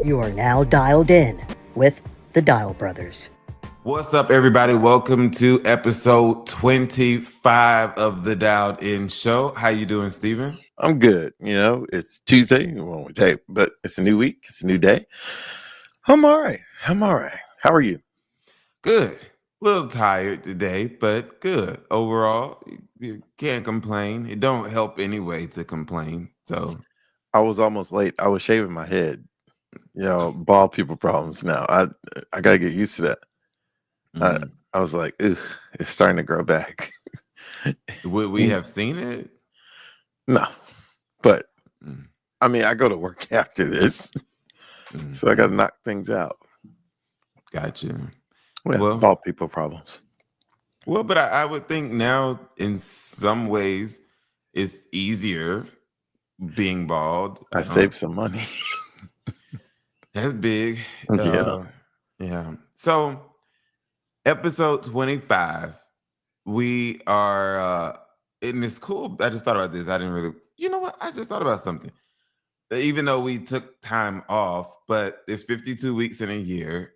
You are now dialed in with the Dial Brothers. What's up, everybody? Welcome to episode 25 of the Dialed In Show. How you doing, Steven? I'm good. You know, it's Tuesday when we tape, but it's a new week. It's a new day. I'm all right. How are you? Good. A little tired today, but good. Overall, you can't complain. It don't help anyway to complain. So I was almost late. I was shaving my head. You know, bald people problems now. I gotta get used to that. I was like, ugh, it's starting to grow back. would we have seen it? No, but I mean, I go to work after this, so I got to knock things out. Gotcha. Well, bald people problems. Well, but I would think now, in some ways, it's easier being bald. I saved some money. That's big. Yeah. So, episode 25, we are, and it's cool. I just thought about this. I didn't really, you know what? I just thought about something. Even though we took time off, but there's 52 weeks in a year.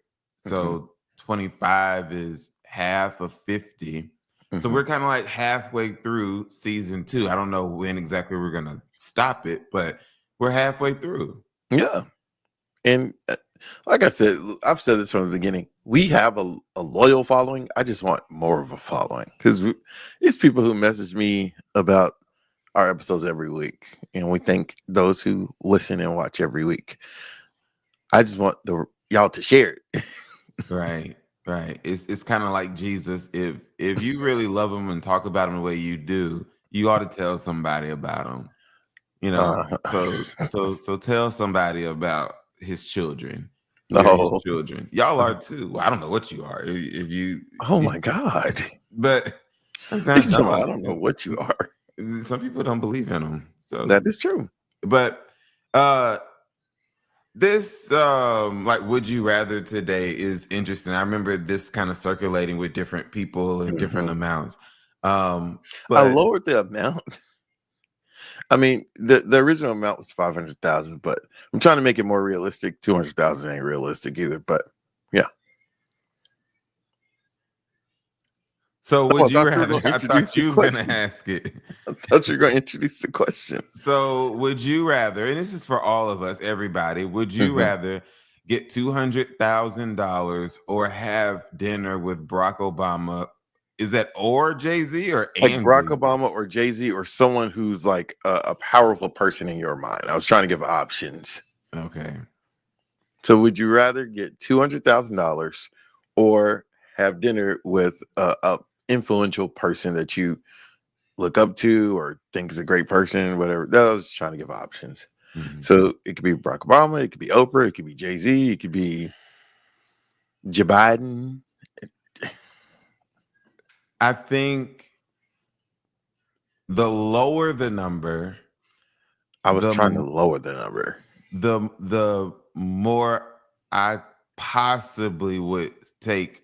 So 25 is half of 50. So we're kind of like halfway through season 2. I don't know when exactly we're going to stop it, but we're halfway through. Yeah. And like I said, I've said this from the beginning. We have a loyal following. I just want more of a following because it's people who message me about our episodes every week, and we thank those who listen and watch every week. I just want y'all to share it. Right. It's kind of like Jesus. If you really love him and talk about him the way you do, you ought to tell somebody about him. You know, so tell somebody about his children. His children. Y'all are too. Well, I don't know what you are. If you. Oh my God. But I don't know what you are. Some people don't believe in them. So that is true. But this like would you rather today is interesting. I remember this kind of circulating with different people and different amounts. But I lowered the amount. I mean, the original amount was 500,000, but I'm trying to make it more realistic. 200,000 ain't realistic either, but yeah. So would you rather? I thought you were going to ask it. I thought you were going to introduce the question. So would you rather, and this is for all of us, everybody, would you rather get $200,000 or have dinner with Barack Obama? Is that or Jay-Z or like Barack Obama or Jay-Z or someone who's like a powerful person in your mind? I was trying to give options. Okay. So would you rather get $200,000 or have dinner with a influential person that you look up to or think is a great person, whatever? I was trying to give options. So it could be Barack Obama, it could be Oprah, it could be Jay-Z, it could be Joe Biden. I think the lower the number, I was trying to lower the number. The more I possibly would take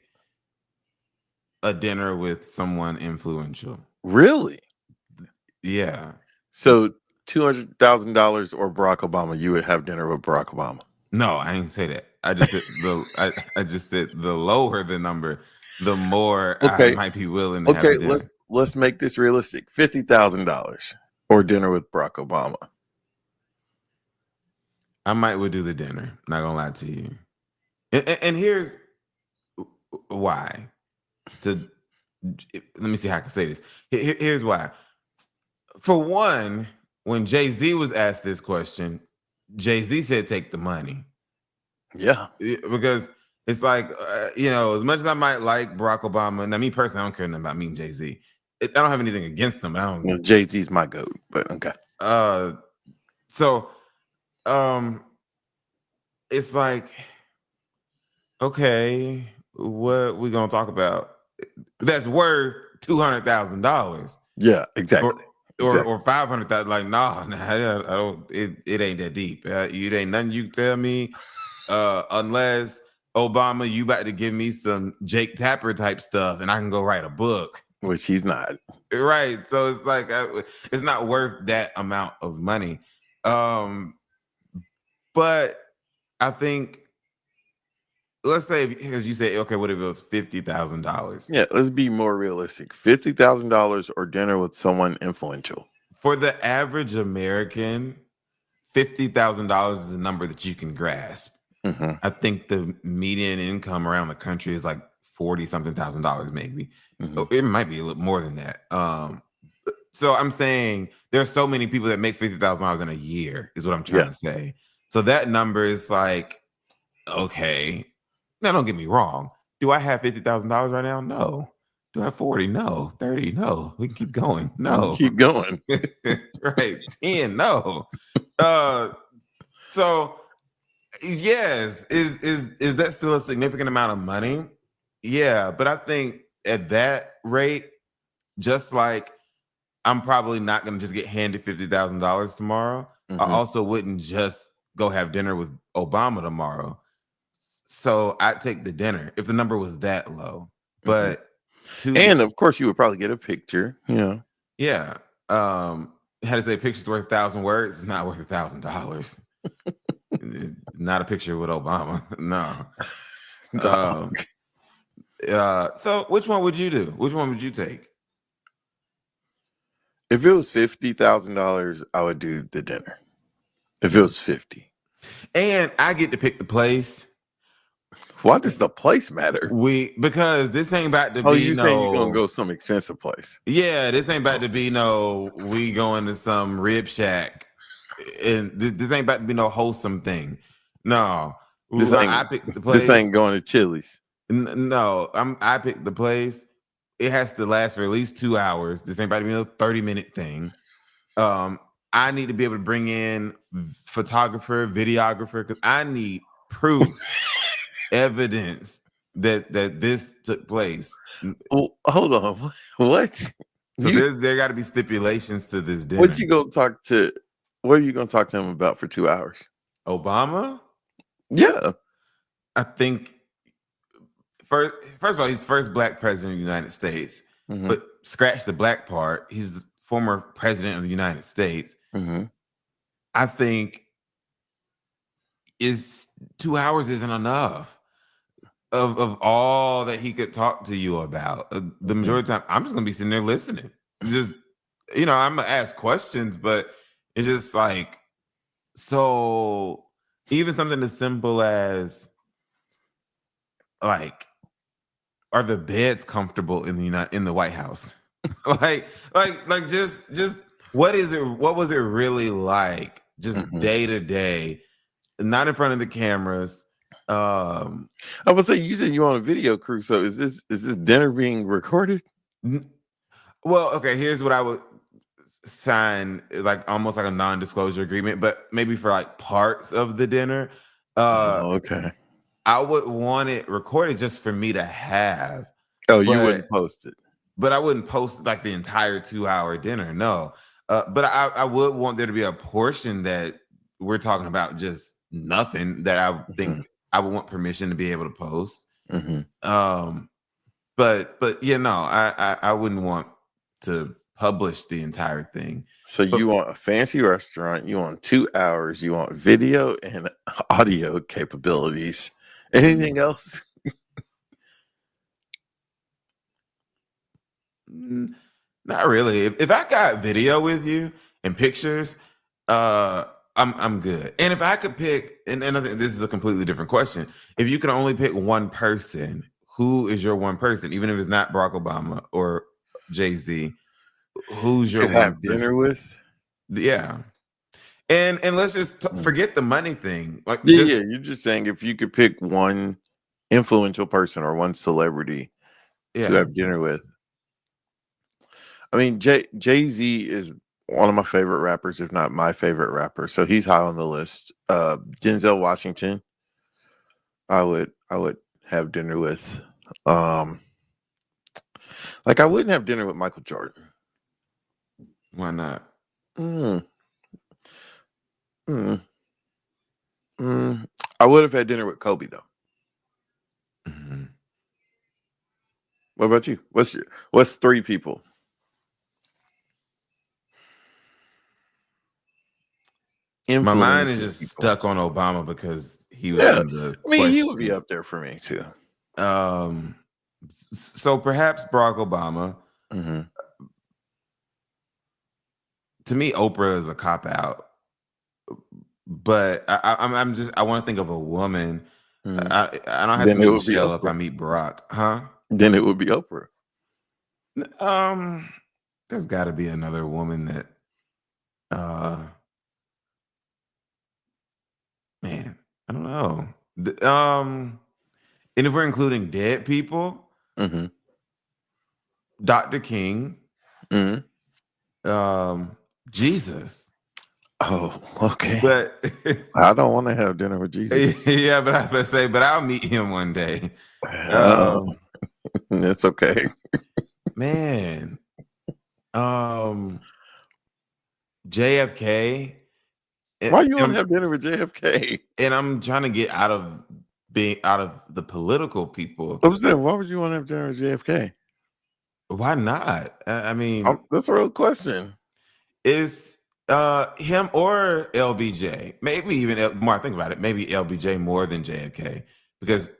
a dinner with someone influential. Really? Yeah. So $200,000 or Barack Obama, you would have dinner with Barack Obama. No, I didn't say that. I just said I just said the lower the number, the more I might be willing to have dinner. let's make this realistic. $50,000 or dinner with Barack Obama. I would do the dinner. Not gonna lie to you. And here's why. Let me see how I can say this. Here's why. For one, when Jay-Z was asked this question, Jay-Z said, "Take the money." Yeah, because it's like as much as I might like Barack Obama, now me personally, I don't care nothing about me and Jay-Z. I don't have anything against him. Jay-Z's my goat, but okay. So, it's like, okay, what we gonna talk about that's worth $200,000? Yeah, exactly. Or 500,000. Like, nah, I don't. It ain't that deep. It ain't nothing you can tell me, unless Obama, you about to give me some Jake Tapper type stuff, and I can go write a book. Which he's not. Right. So it's like it's not worth that amount of money. But I think, let's say, because you say, okay, what if it was $50,000? Yeah, let's be more realistic. $50,000 or dinner with someone influential. For the average American, $50,000 is a number that you can grasp. Mm-hmm. I think the median income around the country is like 40 something thousand dollars, maybe. Mm-hmm. It might be a little more than that. So I'm saying there's so many people that make $50,000 in a year, is what I'm trying to say. So that number is like, okay. Now, don't get me wrong. Do I have $50,000 right now? No. Do I have 40? No. 30? No. We can keep going. No. Keep going. Right. 10? No. So yes, is that still a significant amount of money? Yeah, but I think at that rate, just like I'm probably not going to just get handed $50,000 tomorrow. I Mm-hmm. also wouldn't just go have dinner with Obama tomorrow. So I'd take the dinner if the number was that low. But And of course, you would probably get a picture. yeah, had to say pictures worth 1,000 words. It's not worth $1,000. Not a picture with Obama. No. So which one would you do? Which one would you take? If it was $50,000, I would do the dinner. If it was 50, and I get to pick the place. Why does the place matter? Because this ain't about to be. Oh, you saying you're gonna go some expensive place? Yeah, this ain't about to be we going to some rib shack, and this ain't about to be no wholesome thing. No, I picked the place. This ain't going to Chili's. No, I picked the place. It has to last for at least 2 hours. This ain't about to be no 30-minute thing. I need to be able to bring in photographer, videographer, because I need proof, evidence that this took place. Well, hold on, what? So there got to be stipulations to this dinner. What are you going to talk to him about for 2 hours? Obama? Yeah, I think first of all, he's the first black president of the United States. Mm-hmm. But scratch the black part. He's the former president of the United States. Mm-hmm. I think 2 hours isn't enough of all that he could talk to you about. The majority of the time, I'm just gonna be sitting there listening. Just I'm gonna ask questions, but it's just like, so even something as simple as like, are the beds comfortable in the White House? like just what is it? What was it really like? Just day to day, not in front of the cameras. I would say you said you on a video crew, so is this dinner being recorded? Well, okay. Here's what I would sign, like almost like a non-disclosure agreement, but maybe for like parts of the dinner. Okay. I would want it recorded just for me to have. Oh, you wouldn't post it. But I wouldn't post like the entire 2-hour dinner. No. But I would want there to be a portion that we're talking about just nothing that I think I would want permission to be able to post. But yeah, no, I wouldn't want to publish the entire thing. So you want a fancy restaurant, you want 2 hours, you want video and audio capabilities. Anything else? Not really. If I got video with you and pictures, I'm good. And if I could pick, and I think this is a completely different question. If you could only pick one person, who is your one person? Even if it's not Barack Obama or Jay-Z, who's your to have dinner with? Yeah. And let's just forget the money thing. Like, you're just saying if you could pick one influential person or one celebrity to have dinner with. I mean, Jay-Z is one of my favorite rappers, if not my favorite rapper. So he's high on the list. Denzel Washington, I would have dinner with. Like I wouldn't have dinner with Michael Jordan. Why not? I would have had dinner with Kobe though. What about you? What's 3 people? My mind is influencing just people. stuck on Obama because he was Yeah, in the I mean, he would be question. up there for me too. So perhaps Barack Obama. Hmm. To me, Oprah is a cop out, but I want to think of a woman. Hmm. I don't have to Then it meet would be Michelle if I Oprah. meet Barack, huh? Then it would be Oprah. Um, there's got to be another woman that, man, I don't know. And if we're including dead people, Hmm. Dr. King, Hmm. Jesus, Oh, okay. but I don't want to have dinner with Jesus. yeah, but I have to say, but I'll meet him one day. Uh, it's okay. Man, JFK. And, Why you want to and have dinner with JFK? and I'm trying to get out of being out of the political people. I'm saying, why would you want to have dinner with JFK? Why not? I mean, That's a real question. it's him or LBJ. Maybe even the more I think about it, maybe LBJ more than JFK because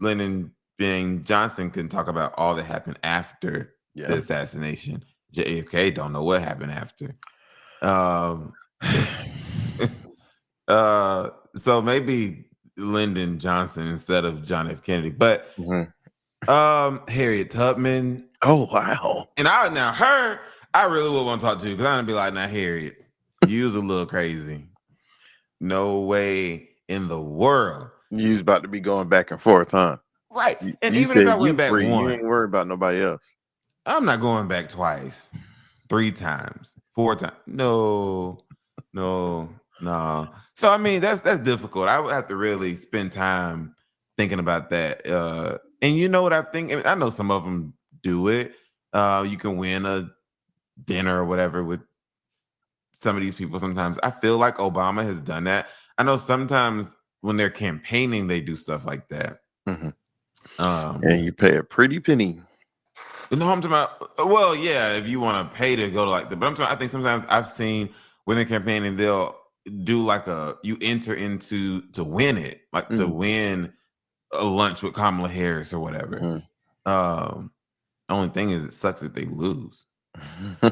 Lyndon being Johnson can talk about all that happened after the Yeah. assassination. JFK don't know what happened after. Um, so maybe Lyndon Johnson instead of John F. Kennedy, but Mhm. Harriet Tubman, Oh wow. and I really would want to talk to because I'm gonna be like, now Harriet, you was a little crazy. No way in the world, You was about to be going back and forth, huh? right? And You even if said I you went back free. You ain't once, worried about nobody else. I'm not going back twice, 3 times, 4 times. No, no. So I mean, that's difficult. I would have to really spend time thinking about that. And you know what I think? I know some of them do it. You can win a dinner or whatever with some of these people. Sometimes I feel like Obama has done that. I know sometimes when they're campaigning, they do stuff like that. Hmm. Um, And you pay a pretty penny. No, I'm talking about. Well, yeah, if you want to pay to go to like the, but I'm talking. I think sometimes I've seen when they're campaigning, they'll do like you enter into to win it, like to Mm-hmm. win a lunch with Kamala Harris or whatever. Um, only thing is, it sucks if they lose.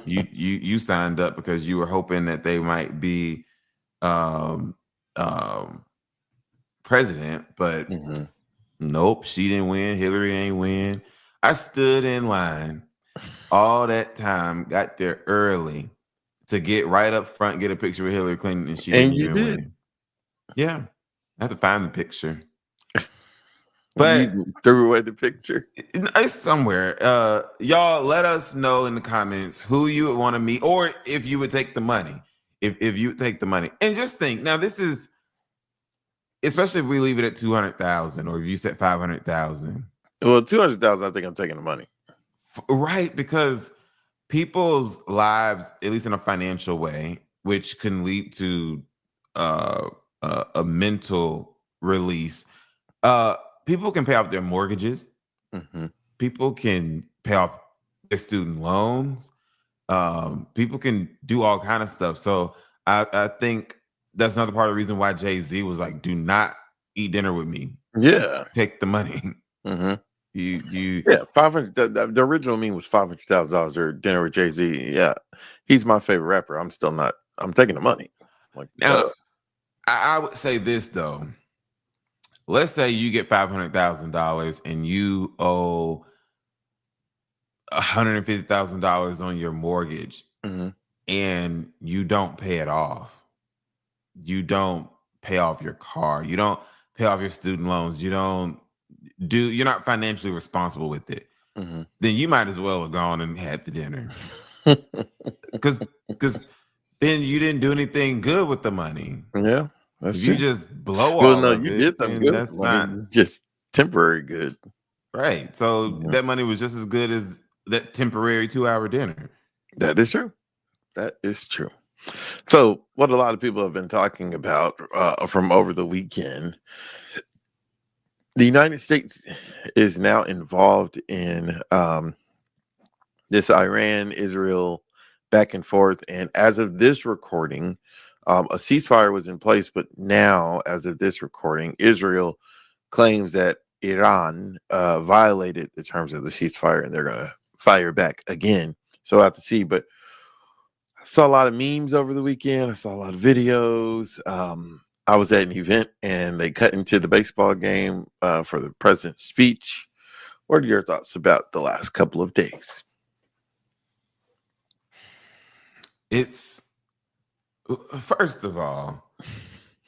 You signed up because you were hoping that they might be um, um, president, but Hmm. nope, she didn't win. Hillary ain't win. I stood in line all that time, got there early to get right up front, get a picture with Hillary Clinton, and she didn't And you even did. win. Yeah, I have to find the picture, but You threw away the picture. it's somewhere. Y'all, let us know in the comments who you would want to meet, or if you would take the money. If you would take the money, and just think now, this is especially if we leave it at 200,000, or if you said 500,000, Well, 200,000. I think I'm taking the money. right? Because people's lives, at least in a financial way, which can lead to a mental release. People can pay off their mortgages. Mm-hmm. People can pay off their student loans. People can do all kind of stuff. So I think that's another part of the reason why Jay-Z was like, "Do not eat dinner with me. Yeah. Take the money." Mm-hmm. You Yeah. 500. The original meme was $500,000 or dinner with Jay-Z. Yeah, he's my favorite rapper. I'm still not. I'm taking the money. Like, now. I would say this though. Let's say you get $500,000 and you owe $150,000 on your mortgage, mm-hmm. and you don't pay it off. You don't pay off your car. You don't pay off your student loans. You're not financially responsible with it. Mm-hmm. Then you might as well have gone and had the dinner. Because then you didn't do anything good with the money. Yeah, that's If true. you just blow Well, all no, of you it, did something then good with the that's money. not It's just temporary good. right. So Mhm. that money was just as good as that temporary 2-hour dinner. That is true. That is true. So, what a lot of people have been talking about from over the weekend, the United States is now involved in this Iran Israel back and forth. And as of this recording, A ceasefire was in place, but now, as of this recording, Israel claims that Iran violated the terms of the ceasefire and they're going to fire back again. So we'll have to see. But I saw a lot of memes over the weekend. I saw a lot of videos. I was at an event and they cut into the baseball game for the president's speech. What are your thoughts about the last couple of days? It's first of all,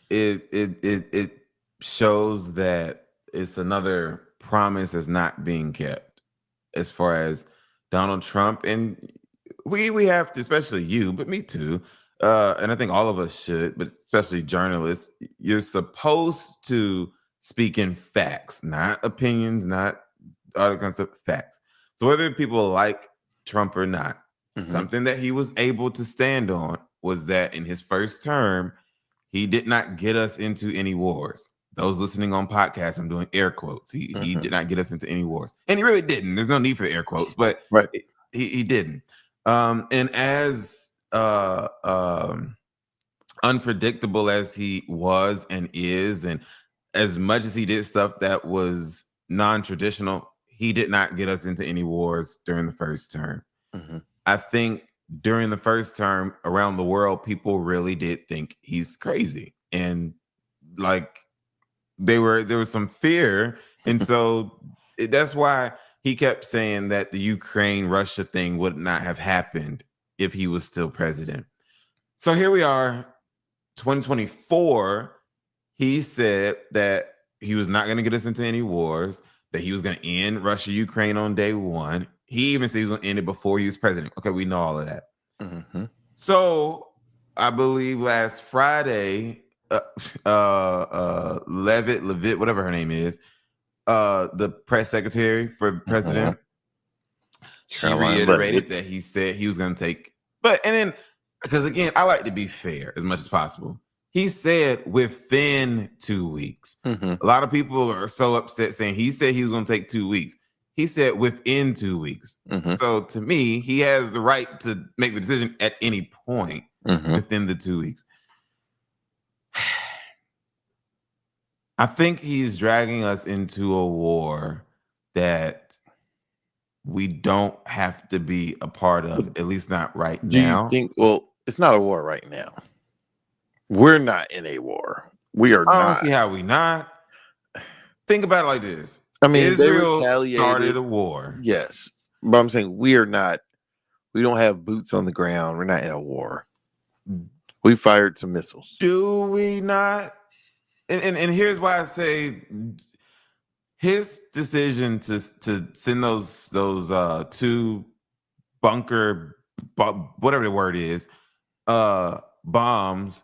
it shows that it's another promise that's not being kept as far as Donald Trump, and we have to, especially you, but me too. And I think all of us should, but especially journalists, you're supposed to speak in facts, not opinions, not other kinds of facts. So whether people like Trump or not, something that he was able to stand on was that in his first term, he did not get us into any wars. Those listening on podcasts, I'm doing air quotes. He did not get us into any wars. And he really didn't. There's no need for the air quotes, but Right. he didn't. And as unpredictable as he was and is, and as much as he did stuff that was non-traditional, he did not get us into any wars during the first term. I think during the first term around the world, people really did think he's crazy. And like there was some fear. And so that's why he kept saying that the Ukraine-Russia thing would not have happened if he was still president. So here we are, 2024. He said that he was not going to get us into any wars, that he was going to end Russia-Ukraine on day one. He even said he was going to end it before he was president. Okay, we know all of that. So I believe last Friday, Levitt, whatever her name is, the press secretary for the president, she reiterated that he said he was going to take, and then, because again, I like to be fair as much as possible. He said within 2 weeks. A lot of people are so upset saying he said he was going to take 2 weeks. He said within 2 weeks. So to me, he has the right to make the decision at any point within the 2 weeks. I think he's dragging us into a war that we don't have to be a part of, at least not right now. Do you think, well, it's not a war right now. We're not in a war. We are not. I don't see how we not. Think about it like this. I mean, Israel started a war. Yes. But I'm saying we are not, we don't have boots on the ground. We're not in a war. We fired some missiles. Do we not? And here's why I say his decision to send those two bunker, whatever the word is, bombs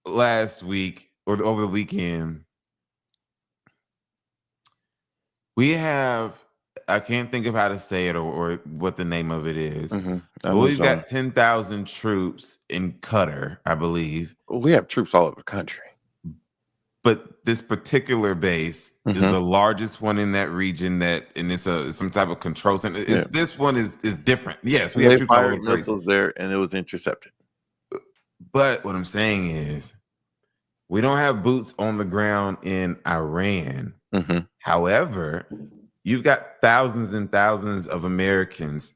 last week or over the weekend. We have, I can't think of how to say it or what the name of it is. But we've got 10,000 troops in Qatar, I believe. We have troops all over the country. But this particular base is the largest one in that region, and it's some type of control center. This one is different. Yes, we have troops all over the place. Missiles there, and it was intercepted. But what I'm saying is, we don't have boots on the ground in Iran. However, you've got thousands and thousands of Americans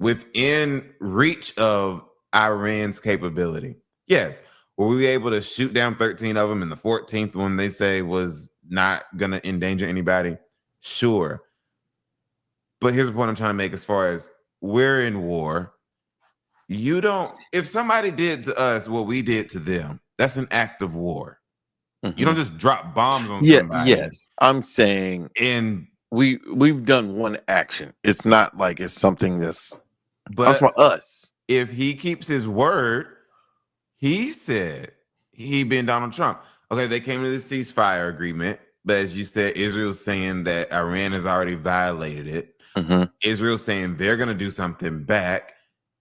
within reach of Iran's capability. Yes. Were we able to shoot down 13 of them, and the 14th one they say was not going to endanger anybody? Sure. But here's the point I'm trying to make as far as we're in war. You don't, if somebody did to us what we did to them, that's an act of war. You don't just drop bombs on somebody. Yes. I'm saying, and we've done one action. It's not like it's something that's but for us. If he keeps his word, he said he been Donald Trump. Okay, they came to this ceasefire agreement, but as you said, Israel's saying that Iran has already violated it. Israel's saying they're going to do something back.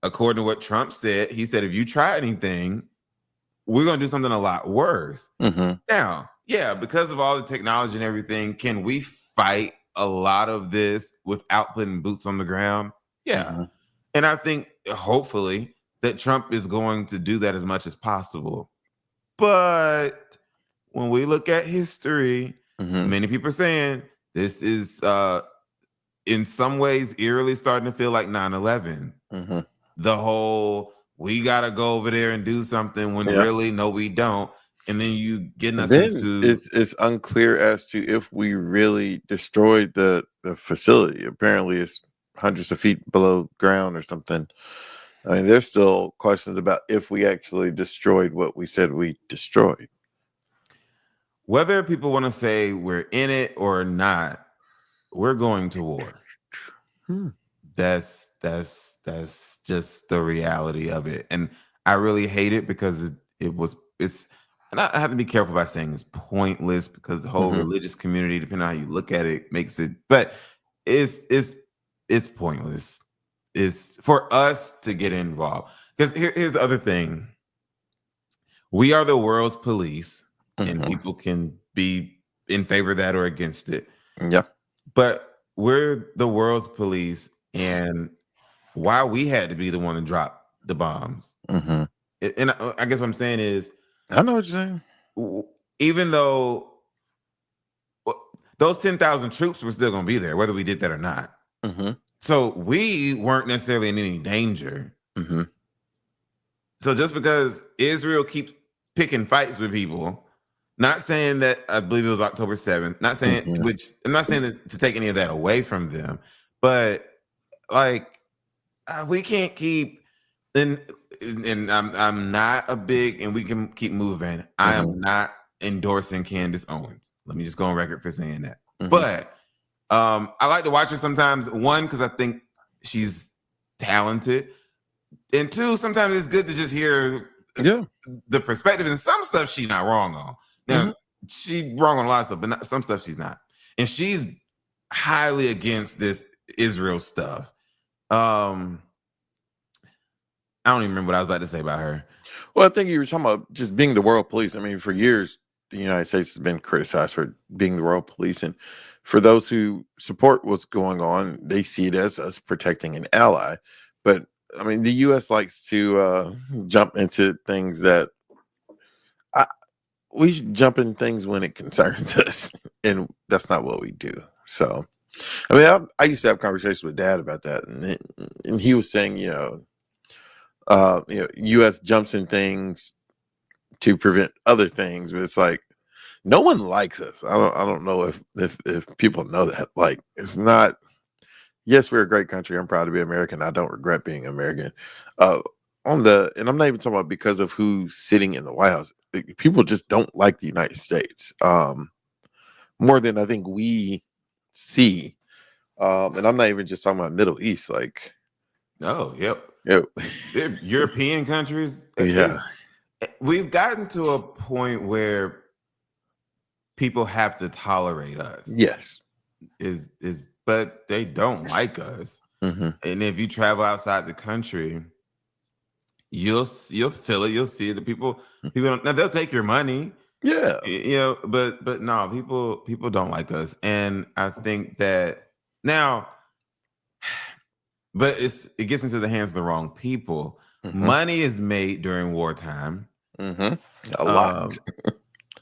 According to what Trump said, he said, if you try anything, we're going to do something a lot worse. Now, yeah, because of all the technology and everything, can we fight a lot of this without putting boots on the ground? Yeah. And I think hopefully that Trump is going to do that as much as possible. But when we look at history, many people are saying this is in some ways eerily starting to feel like 9/11. The whole we gotta go over there and do something when really no we don't, and then you getting us into it's unclear as to if we really destroyed the facility. Apparently it's hundreds of feet below ground or something. I mean, there's still questions about if we actually destroyed what we said we destroyed. Whether people want to say we're in it or not, we're going to war. That's just the reality of it, and I really hate it because it's. And I have to be careful by saying it's pointless because the whole religious community, depending on how you look at it, makes it. But it's pointless. It's for us to get involved because here's the other thing: we are the world's police, and people can be in favor of that or against it. Yeah, but we're the world's police, and why we had to be the one to drop the bombs. And I guess what I'm saying is, I know what you're saying. Even though those 10,000 troops were still going to be there, whether we did that or not. So we weren't necessarily in any danger. So just because Israel keeps picking fights with people, not saying that I believe it was October 7th, not saying which I'm not saying that to take any of that away from them, but like we can't keep and I'm not a big, and we can keep moving. I am not endorsing Candace Owens. Let me just go on record for saying that. But I like to watch her sometimes. One, because I think she's talented, and two, sometimes it's good to just hear the perspective. And some stuff she's not wrong on. Now she's wrong on a lot of stuff, but some stuff she's not. And she's highly against this Israel stuff. I don't even remember what I was about to say about her. Well, I think you were talking about just being the world police. I mean, for years, the United States has been criticized for being the world police. And for those who support what's going on, they see it as us protecting an ally. But, I mean, the U.S. likes to jump into things that we should jump in things when it concerns us. And that's not what we do. So, I mean, I used to have conversations with Dad about that. And he was saying, U.S. jumps in things to prevent other things, but it's like no one likes us. I don't know if people know that. Like, it's not. Yes, we're a great country. I'm proud to be American. I don't regret being American. And I'm not even talking about because of who's sitting in the White House. People just don't like the United States more than I think we see. And I'm not even just talking about Middle East. Like, oh, yep. European countries. Yeah. We've gotten to a point where people have to tolerate us. Yes. But they don't like us. And if you travel outside the country, you'll feel it. You'll see it. The people don't, now they'll take your money. Yeah. But no, people don't like us. And I think that now, but it gets into the hands of the wrong people. Money is made during wartime. A lot.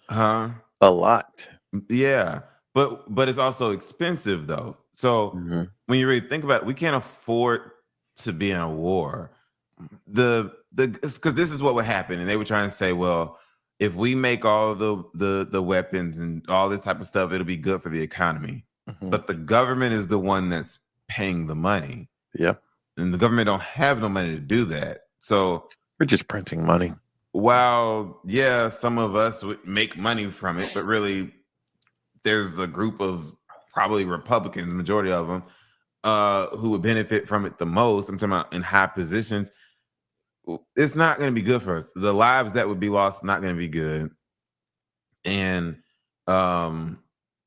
A lot. Yeah. But it's also expensive though. So when you really think about it, we can't afford to be in a war. Because this is what would happen. And they were trying to say, well, if we make all the weapons and all this type of stuff, it'll be good for the economy. But the government is the one that's paying the money. Yeah. And the government don't have no money to do that. So we're just printing money. While, yeah, some of us would make money from it, but really there's a group of probably Republicans, the majority of them, who would benefit from it the most. I'm talking about in high positions. It's not going to be good for us. The lives that would be lost, not going to be good. And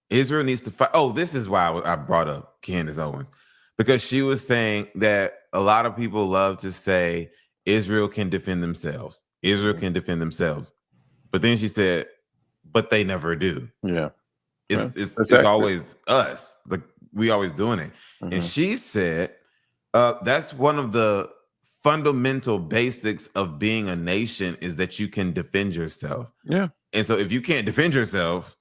Israel needs to fight. Oh, this is why I brought up Candace Owens. Because she was saying that a lot of people love to say Israel can defend themselves. Israel can defend themselves. But then she said, but they never do. Yeah. It's always us. Like we always doing it. And she said, that's one of the fundamental basics of being a nation is that you can defend yourself. Yeah. And so if you can't defend yourself,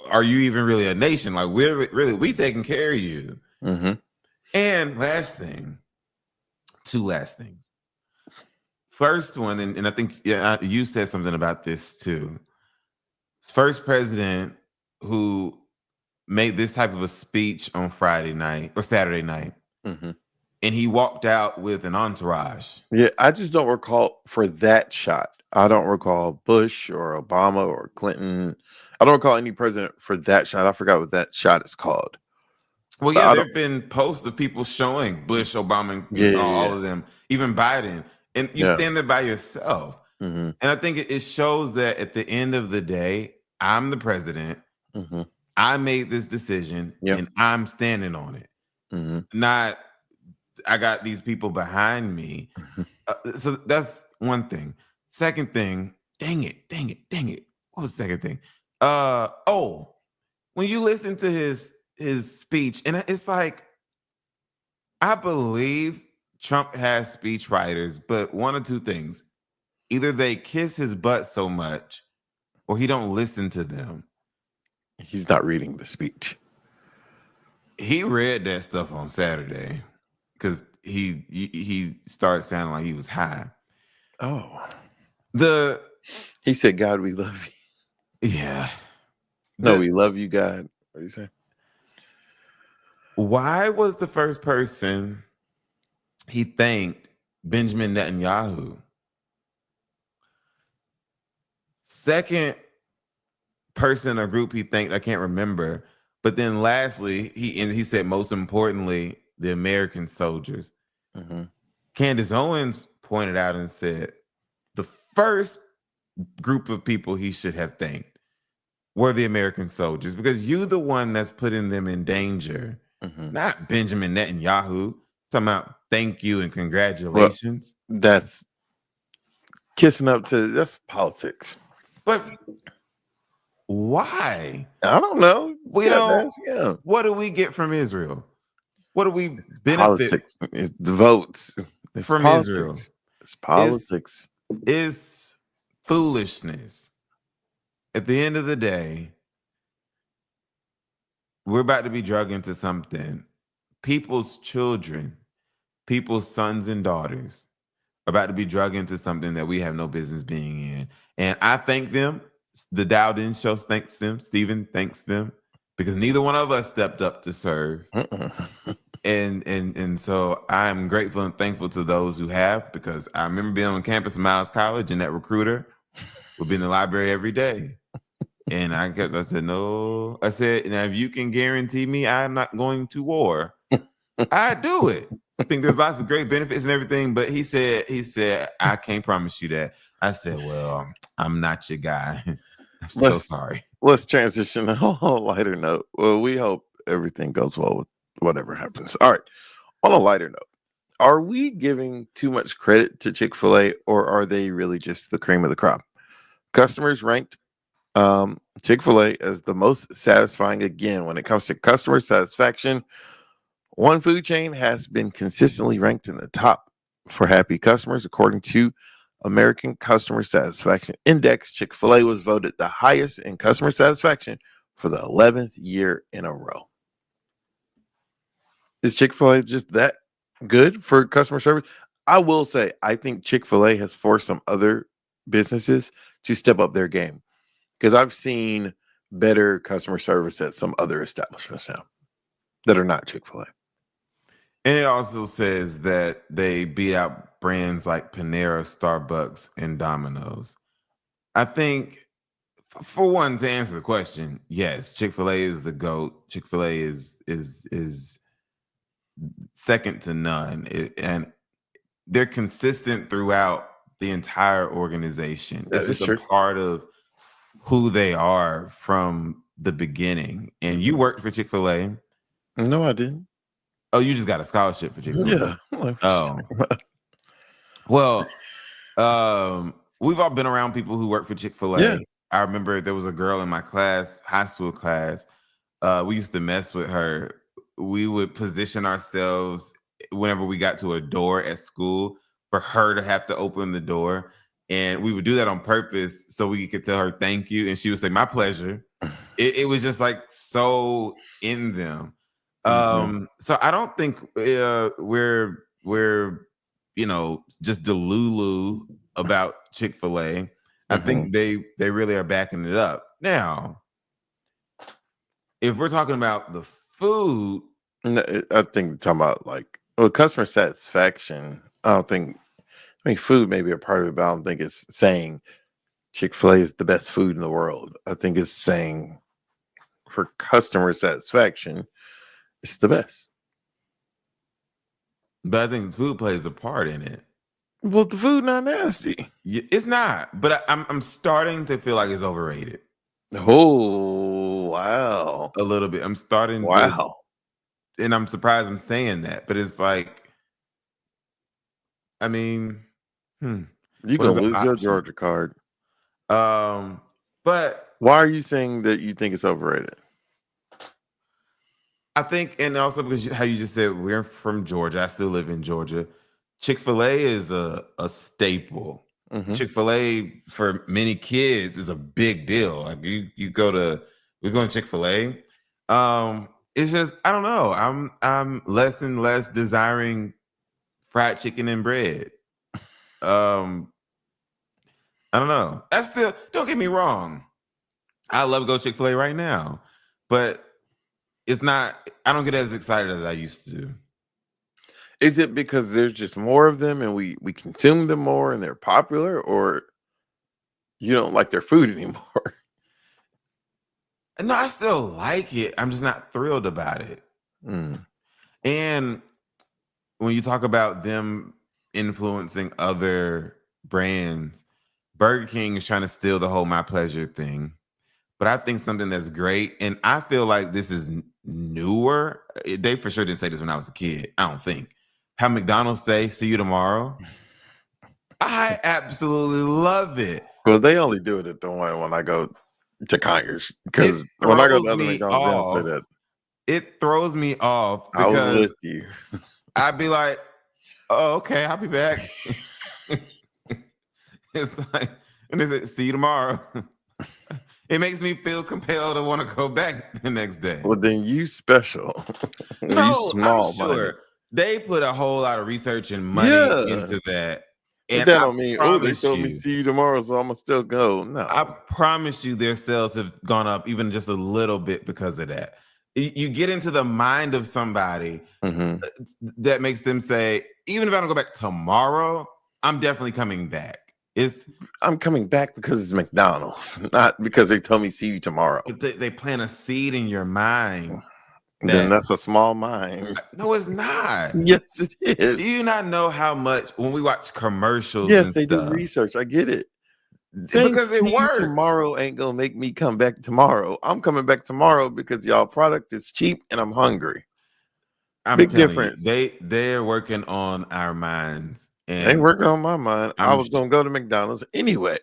are you even really a nation? Like we taking care of you. Mm-hmm. And last thing, two last things. First one, and I think you said something about this too. First president who made this type of a speech on Friday night or Saturday night, Mm-hmm. and he walked out with an entourage. Yeah, I just don't recall for that shot. I don't recall Bush or Obama or Clinton. I don't recall any president for that shot. I forgot what that shot is called. Well, But yeah, I there don't. have been posts of people showing Bush, Obama, Yeah, all yeah, of them, even Biden, and you yeah. stand there by yourself. Mm-hmm. And I think it shows that at the end of the day, I'm the president. Mm-hmm. I made this decision, Yep. and I'm standing on it. Mm-hmm. Not, I got these people behind me. So that's one thing. Second thing, dang it. What was the second thing? When you listen to his speech, and it's like, I believe Trump has speech writers, but one or two things. Either they kiss his butt so much or he don't listen to them. He's not reading the speech. He read that stuff on Saturday because he started sounding like he was high. Oh. The He said, God, we love you. yeah. No, The- we love you, God. What do you say? Why was the first person he thanked Benjamin Netanyahu? Second person or group he thanked, I can't remember. But then lastly, he said most importantly, the American soldiers. Mm-hmm. Candace Owens pointed out and said the first group of people he should have thanked were the American soldiers, because you're the one that's putting them in danger, Mm-hmm. not Benjamin Netanyahu. Talking about thank you and congratulations. That's kissing up to, that's politics. But why? I don't know. Yeah. What do we get from Israel? What do we benefit Politics. It's the votes. It's from politics. Israel? It's politics. It's foolishness. At the end of the day, we're about to be drug into something. People's children, people's sons and daughters are about to be drug into something that we have no business being in. And I thank them. The Dowden show thanks them. Stephen thanks them, because neither one of us stepped up to serve. And so I'm grateful and thankful to those who have, because I remember being on campus of Miles College, and that recruiter would be in the library every day. And I said, no. I said, now if you can guarantee me I'm not going to war, I do it. I think there's lots of great benefits and everything, but he said, I can't promise you that. I said, well, I'm not your guy. I'm so sorry. Let's transition to a lighter note. Well, we hope everything goes well with whatever happens. All right. On a lighter note, are we giving too much credit to Chick-fil-A, or are they really just the cream of the crop? Customers ranked Chick-fil-A as the most satisfying again when it comes to customer satisfaction. One food chain has been consistently ranked in the top for happy customers. According to American Customer Satisfaction Index, Chick-fil-A was voted the highest in customer satisfaction for the 11th year in a row. Is Chick-fil-A just that good for customer service? I will say, I think Chick-fil-A has forced some other businesses to step up their game, because I've seen better customer service at some other establishments now that are not Chick-fil-A. And it also says that they beat out brands like Panera, Starbucks, and Domino's. I think, for one, to answer the question, yes, Chick-fil-A is the GOAT. Chick-fil-A is second to none. And they're consistent throughout the entire organization. That It's is just true. a part of who they are from the beginning. And you worked for Chick-fil-A. No, I didn't. Oh, you just got a scholarship for Chick-fil-A. Yeah. Like, what you Oh. talking about? Well, we've all been around people who work for Chick-fil-A. Yeah. I remember there was a girl in my class, high school class. We used to mess with her. We would position ourselves whenever we got to a door at school for her to have to open the door. And we would do that on purpose so we could tell her thank you. And she would say, my pleasure. It was just like so in them. So I don't think we're just delulu about Chick-fil-A. I think they really are backing it up. Now, if we're talking about the food, No, I think we're talking about customer satisfaction. I mean, food may be a part of it, but I don't think it's saying Chick-fil-A is the best food in the world. I think it's saying for customer satisfaction, it's the best. but I think food plays a part in it. Well, the food not nasty. It's not, but I'm starting to feel like it's overrated Oh, wow. a little bit. I'm starting to, Wow. and I'm surprised I'm saying that, but it's like, I mean, You're what are going to the lose your options? Georgia card. But Why are you saying that you think it's overrated? I think, and also because how you just said we're from Georgia, I still live in Georgia. Chick-fil-A is a staple. Mhm. Chick-fil-A for many kids is a big deal. Like we're going to Chick-fil-A. It's just, I don't know. I'm less and less desiring fried chicken and bread. I don't know. That's still, don't get me wrong. I love go Chick-fil-A right now, but it's not, I don't get as excited as I used to. Is it because there's just more of them and we consume them more and they're popular, or you don't like their food anymore? No, I still like it. I'm just not thrilled about it. And when you talk about them influencing other brands, Burger King is trying to steal the whole my pleasure thing. But I think something that's great, and I feel like this is newer. They for sure didn't say this when I was a kid. I don't think. How McDonald's say, see you tomorrow. I absolutely love it. Well, they only do it at the one when I go to Conyers, because when I go to other McDonald's, they don't say that. It throws me off I was because with you. I'd be like, oh, okay, I'll be back. It's like, and they say, see you tomorrow. It makes me feel compelled to want to go back the next day. Well, then you special. No, you small. I'm sure minded. they put a whole lot of research and money into that. And that don't mean, they told me see you tomorrow, so I'm gonna still go. No, I promise you, their sales have gone up even just a little bit because of that. You get into the mind of somebody that makes them say, even if I don't go back tomorrow, I'm definitely coming back. I'm coming back because it's McDonald's, not because they told me see you tomorrow. They plant a seed in your mind. Then that's a small mind. No, it's not. Yes, it is. Do you not know how much when we watch commercials? Yes, and they stuff, do research. I get it. because it works. Tomorrow ain't gonna make me come back tomorrow. I'm coming back tomorrow because y'all product is cheap and I'm hungry. Big difference. They're working on our minds. And they working on my mind. I was gonna go to McDonald's anyway.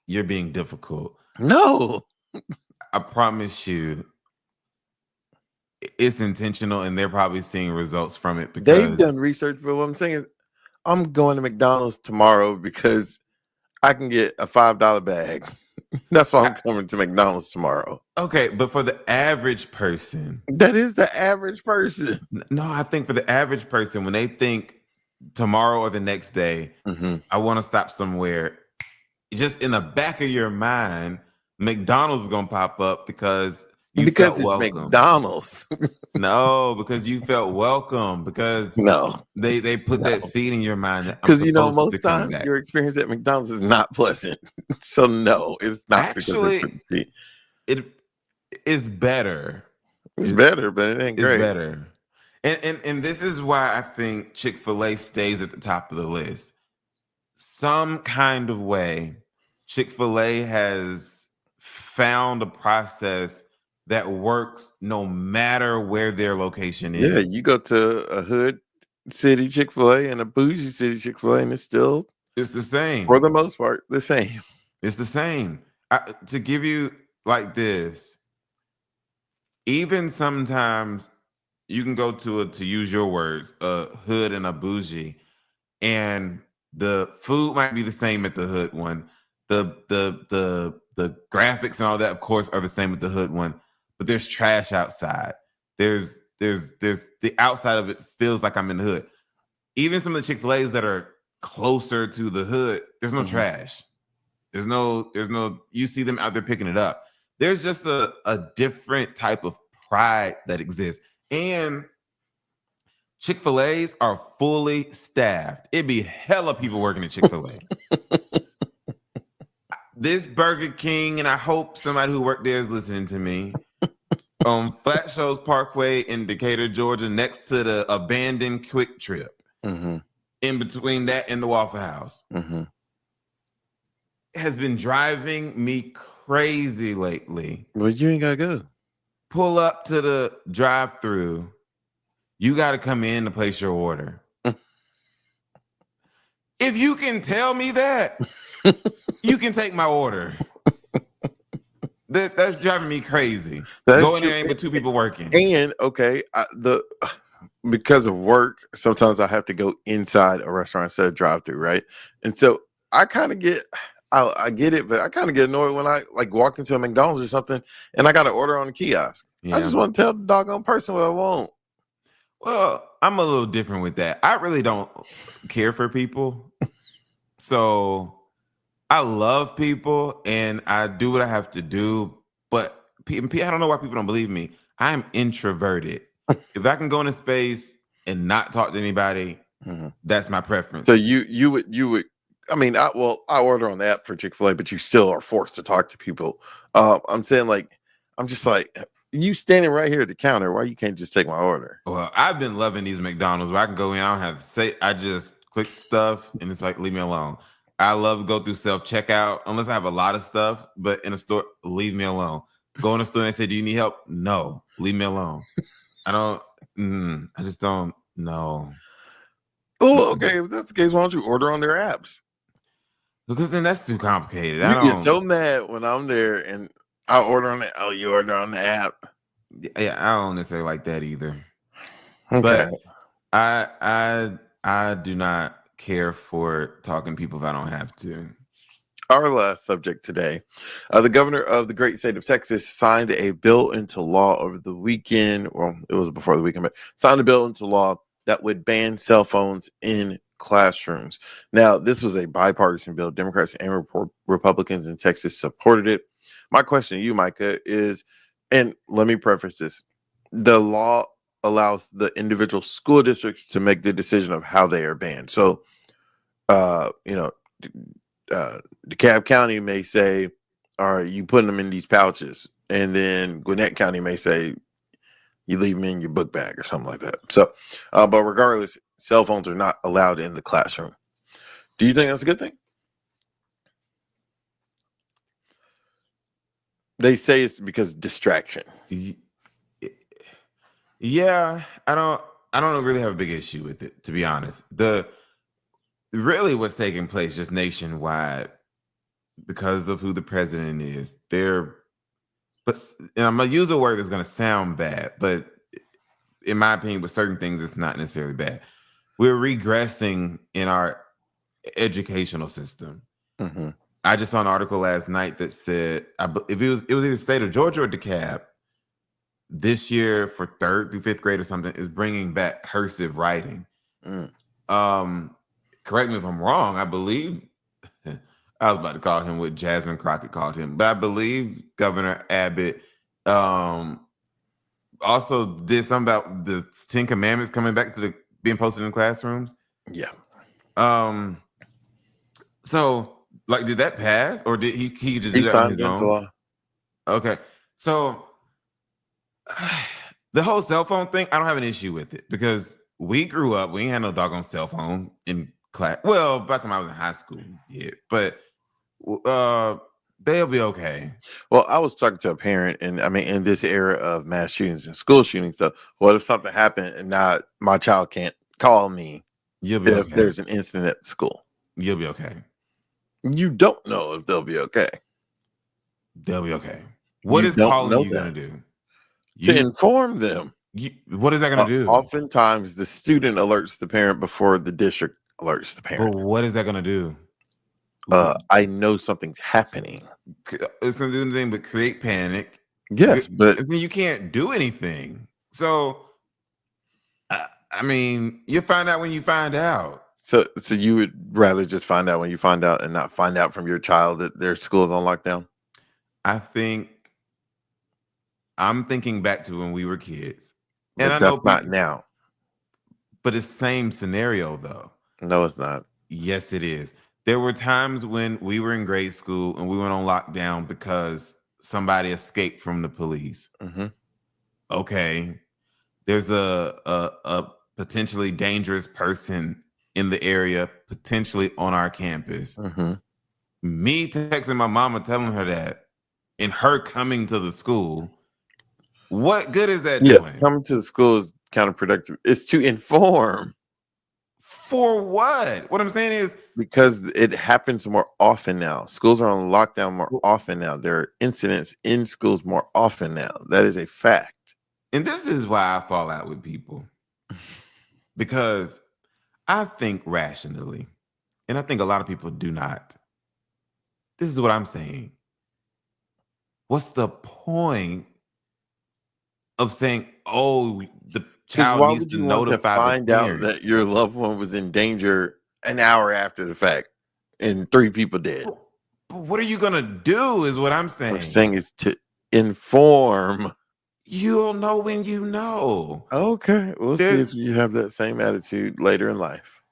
You're being difficult. No, I promise you, it's intentional, and they're probably seeing results from it because they've done research. But what I'm saying is, I'm going to McDonald's tomorrow because I can get a $5 bag. That's why I'm coming to McDonald's tomorrow. Okay, but for the average person, that is the average person. No, I think for the average person, when they think tomorrow or the next day, I want to stop somewhere, just in the back of your mind, McDonald's is gonna pop up because you felt it's welcome. McDonald's. No, because you felt welcome. Because they put that seed in your mind. Because most times your experience at McDonald's is not pleasant. So no, it's not. Actually, it is better. It's better, but it ain't great. It's better. And this is why I think Chick-fil-A stays at the top of the list. Some kind of way, Chick-fil-A has found a process that works no matter where their location is. Yeah, you go to a hood city Chick-fil-A and a bougie city Chick-fil-A, and it's the same. For the most part, the same. It's the same. To give you like this, even sometimes you can go to use your words, a hood and a bougie, and the food might be the same at the hood one. The graphics and all that, of course, are the same at the hood one, but there's trash outside. There's the outside of it feels like I'm in the hood. Even some of the Chick-fil-A's that are closer to the hood, there's no trash. There's no, you see them out there picking it up. There's just a different type of pride that exists. And Chick-fil-A's are fully staffed. It'd be hella people working at Chick-fil-A. This Burger King, and I hope somebody who worked there is listening to me, on Flat Shoals Parkway in Decatur, Georgia, next to the abandoned Quick Trip, in between that and the Waffle House, has been driving me crazy lately. Well, you ain't gotta go. Pull up to the drive-thru. You got to come in to place your order. If you can tell me that, you can take my order. That's driving me crazy. Going there ain't but two people working. And okay, because of work, sometimes I have to go inside a restaurant instead of drive-through, right? And so I kind of get, I get it, but I kind of get annoyed when I like walk into a McDonald's or something and I got to order on the kiosk. Yeah. I just want to tell the doggone person what I want. Well, I'm a little different with that. I really don't care for people. So I love people and I do what I have to do. But I don't know why people don't believe me. I'm introverted. If I can go in a space and not talk to anybody, that's my preference. So you would. I mean, I order on the app for Chick-fil-A, but you still are forced to talk to people. I'm saying I'm just like, you standing right here at the counter. Why you can't just take my order? Well, I've been loving these McDonald's where I can go in. I don't have to say. I just click stuff and it's like, leave me alone. I love to go through self-checkout unless I have a lot of stuff. But in a store, leave me alone. Go in a store and they say, "Do you need help?" No, leave me alone. I don't. I just don't know. Oh, okay. If that's the case, why don't you order on their apps? Because then that's too complicated. I get so mad when I'm there and I order on the. Oh, you order on the app. Yeah, I don't necessarily like that either. Okay. But I do not care for talking to people if I don't have to. Our last subject today. The governor of the great state of Texas signed a bill into law over the weekend. Well, it was before the weekend, but signed a bill into law that would ban cell phones in classrooms. Now, this was a bipartisan bill. Democrats and Republicans in Texas supported it. My question to you, Micah, is, and let me preface this, the law allows the individual school districts to make the decision of how they are banned. So, DeKalb County may say, all right, you putting them in these pouches. And then Gwinnett County may say, you leave them in your book bag or something like that. So, but regardless, cell phones are not allowed in the classroom. Do you think that's a good thing? They say it's because distraction. Yeah, I don't really have a big issue with it, to be honest. Really what's taking place just nationwide because of who the president is. And I'm gonna use a word that's gonna sound bad, but in my opinion, with certain things, it's not necessarily bad. We're regressing in our educational system. I just saw an article last night that said, if it was either the state of Georgia or DeKalb, this year for 3rd through 5th grade or something is bringing back cursive writing. Correct me if I'm wrong. I believe I was about to call him what Jasmine Crockett called him, but I believe Governor Abbott also did something about the 10 Commandments coming back to being posted in classrooms. Yeah. So, like, did that pass, or did he just do that on his own? Law. Okay, so the whole cell phone thing, I don't have an issue with it because we grew up, we ain't had no doggone cell phone in class. Well, by the time I was in high school, yeah, but they'll be okay. Well, I was talking to a parent, and I mean, in this era of mass shootings and school shootings stuff, what if something happened and now my child can't call me? You'll be if okay. There's an incident at school. You'll be okay. You don't know if they'll be okay. They'll be okay. What is calling you going to do? To inform them. What is that going to do? Oftentimes, the student alerts the parent before the district alerts the But parent. what is that going to do? I know something's happening. It's going to do anything but create panic. Yes, but And then you can't do anything. So, I mean, you find out when you find out. so you would rather just find out when you find out and not find out from your child that their school's on lockdown? I'm thinking back to when we were kids. But And I that's know not people, now. but it's same scenario though. No, it's not. Yes, it is. There were times when we were in grade school and we went on lockdown because somebody escaped from the police. Mm-hmm. Okay. There's a potentially dangerous person in the area, potentially on our campus. Mm-hmm. Me texting my mama telling her that and her coming to the school, what good is that Yes, doing? coming to the school is counterproductive. It's to inform. For what? What I'm saying is, Because it happens more often now. Schools are on lockdown more often now. There are incidents in schools more often now. That is a fact. and this is why I fall out with people, because I think rationally, and I think a lot of people do not. This is what I'm saying. What's the point of saying, oh, the Because child why needs would to you want to notify the find out parent? that your loved one was in danger an hour after the fact and 3 people dead? But what are you gonna do? Is what I'm What saying. I'm saying is to inform. You'll know when you know. Okay, we'll see There- if you have that same attitude later in life.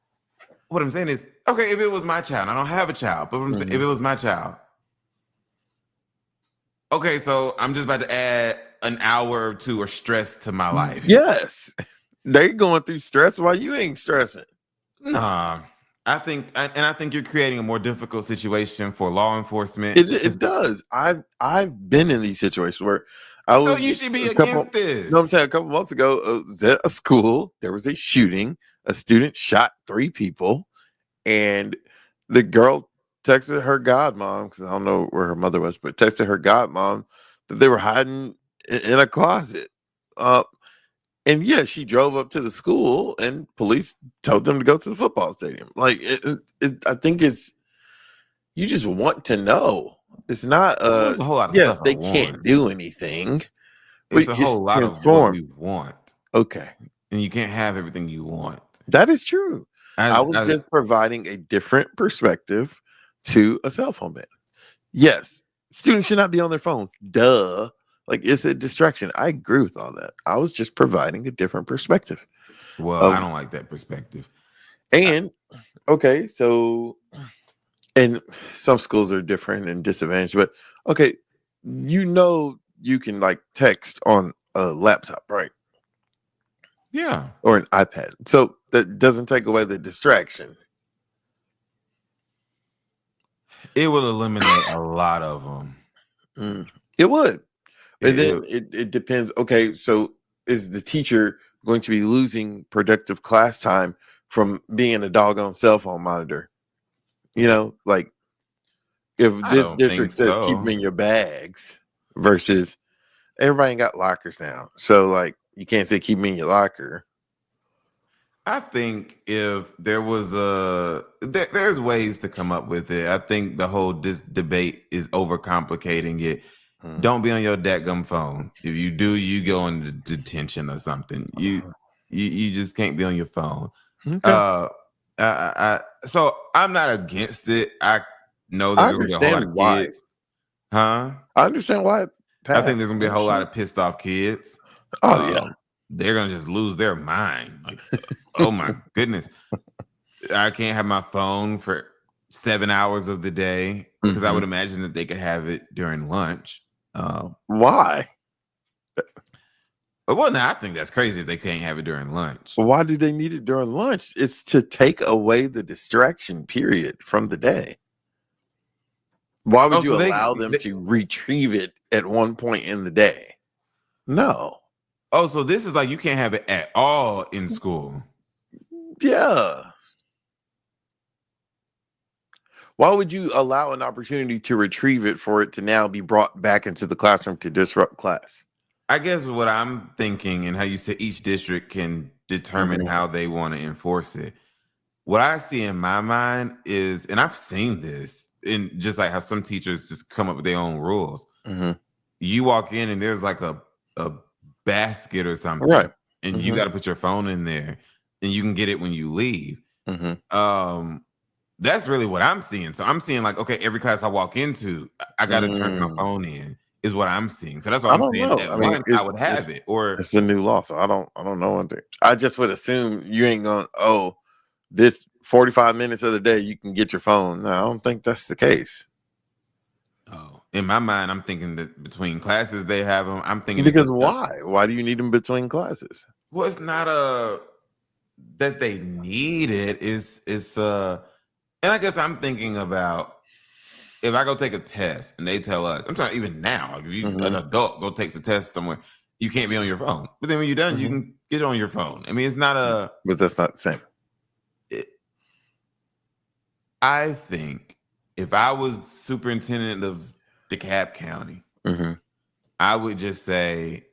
What I'm saying is, okay, if it was my child, I don't have a child, but what I'm saying, if it was my child, okay, so I'm just about to add an hour or two of stress to my life. Yes, they going through stress while you ain't stressing. Nah, I think you're creating a more difficult situation for law enforcement. It does. I've been in these situations where I So was you should be a couple. against this. No, I'm saying a couple months ago, was at a school. There was a shooting. A student shot 3 people, and the girl texted her godmom, because I don't know where her mother was, but texted her godmom that they were hiding in a closet. And yeah, she drove up to the school, and police told them to go to the football stadium. Like, I think it's you just want to know. It's not There's a whole lot of yes, stuff I they can't want. do anything, but It's a it's whole to lot of what inform. we want, Okay, and you can't have everything you want. that is true. I was I- just providing a different perspective to a cell phone ban. Yes, students should not be on their phones. Duh. Like, it's a distraction. I agree with all that. I was just providing a different perspective. well, I don't like that perspective. And okay, so and some schools are different and disadvantaged, but okay, you can like text on a laptop, right? Yeah, Or an iPad. So that doesn't take away the distraction. it will eliminate a lot of them. It would. And It- then it depends. Okay, so is the teacher going to be losing productive class time from being a doggone cell phone monitor? Like if I this don't district think says keep so. them in your bags versus everybody ain't got lockers now. So like you can't say keep me in your locker. I think if there was there's ways to come up with it. I think the whole this debate is overcomplicating it. Don't be on your dadgum phone. If you do, you go into detention or something. You just can't be on your phone. Okay. So I'm not against it. I know I there's gonna be a whole lot understand of why. kids. Huh? I understand why it I passed. think there's gonna be a whole lot of pissed off kids. Oh yeah. They're gonna just lose their mind. Like, oh my goodness, I can't have my phone for 7 hours of the day because I would imagine that they could have it during lunch. Why? Well, no, I think that's crazy if they can't have it during lunch. Why do they need it during lunch? It's to take away the distraction period from the day. Why would you so allow them to retrieve it at one point in the day? No. Oh, so this is like you can't have it at all in school. Yeah. Why would you allow an opportunity to retrieve it for it to now be brought back into the classroom to disrupt class? I guess what I'm thinking and how you said each district can determine how they want to enforce it. What I see in my mind is, and I've seen this, in just like how some teachers just come up with their own rules. You walk in and there's like a basket or something, Right. and you got to put your phone in there, and you can get it when you leave. That's really what I'm seeing. So I'm seeing like, okay, every class I walk into, I got to turn my phone in. Is what I'm seeing. So that's why I'm saying know. at I mean, once I would have it. Or it's a new law, so I don't know anything. I just would assume you ain't going. Oh, this 45 minutes of the day you can get your phone. No, I don't think that's the case. Oh, in my mind, I'm thinking that between classes they have them. I'm thinking because why? Why do you need them between classes? Well, it's not that they need it. It's and I guess I'm thinking about if I go take a test and they tell us, I'm talking even now, if you an adult go takes a test somewhere, you can't be on your phone. But then when you're done, you can get on your phone. I mean, it's not but that's not the same. I think if I was superintendent of DeKalb County, I would just say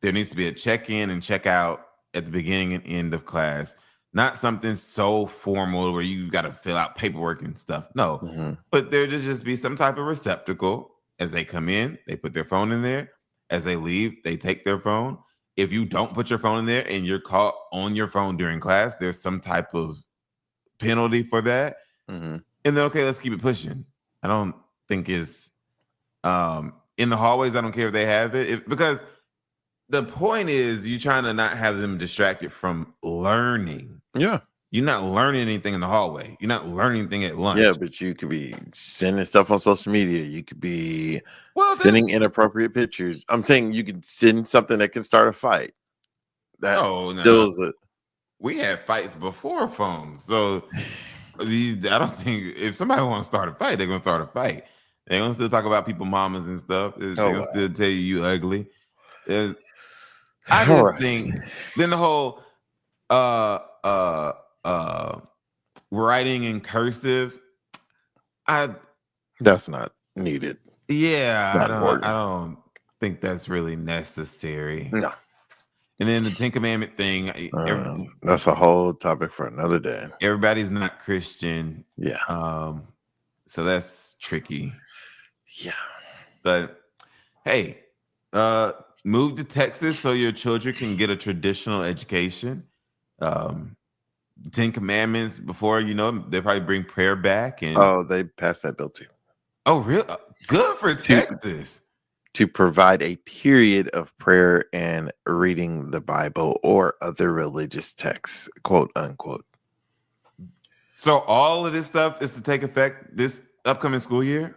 there needs to be a check-in and check-out at the beginning and end of class. Not something so formal where you got to fill out paperwork and stuff. No, but there just be some type of receptacle. As they come in, they put their phone in there. As they leave, they take their phone. If you don't put your phone in there and you're caught on your phone during class, there's some type of penalty for that. And then, okay, let's keep it pushing. I don't think it's in the hallways. I don't care if they have it because the point is you're trying to not have them distracted from learning. Yeah. You're not learning anything in the hallway. You're not learning anything at lunch. Yeah, but you could be sending stuff on social media. You could be sending inappropriate pictures. I'm saying you could send something that can start a fight. We had fights before phones. So I don't think if somebody wants to start a fight, they're going to start a fight. They're going to still talk about people mamas and stuff. They're going to still tell you ugly. I just think then the whole writing in cursive, that's not needed. Yeah, I don't think that's really necessary. No. And then the Ten Commandment thing, that's a whole topic for another day. Everybody's not Christian. Yeah. So that's tricky. Yeah. But hey, move to Texas so your children can get a traditional education. Ten Commandments, before you know, they probably bring prayer back. And they passed that bill too. Oh, really? Good for Texas. To provide a period of prayer and reading the Bible or other religious texts, quote unquote. So all of this stuff is to take effect this upcoming school year?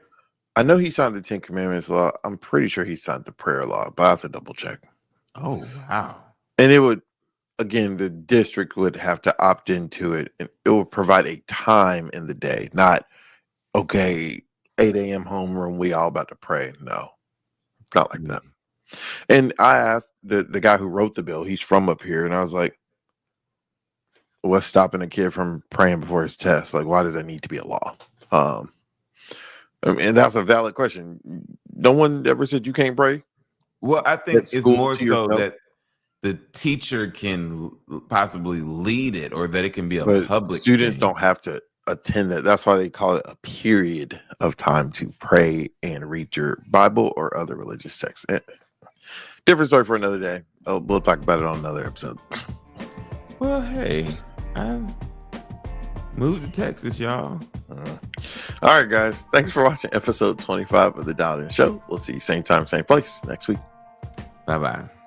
I know he signed the Ten Commandments law. I'm pretty sure he signed the prayer law, but I have to double check. Oh, wow. And it would, again, the district would have to opt into it, and it would provide a time in the day, not, okay, 8 a.m. homeroom, we all about to pray. No, it's not like that. And I asked the guy who wrote the bill, he's from up here, and I was like, what's stopping a kid from praying before his test? Like, why does that need to be a law? And that's a valid question. No one ever said you can't pray. Well, I think it's more so that the teacher can possibly lead it, or that it can be a public. Students don't have to attend that. That's why they call it a period of time to pray and read your Bible or other religious texts. Different story for another day. We'll talk about it on another episode. Well, hey, I moved to Texas, y'all. All right, guys. Thanks for watching episode 25 of the Dialed In Show. We'll see you same time, same place next week. Bye-bye.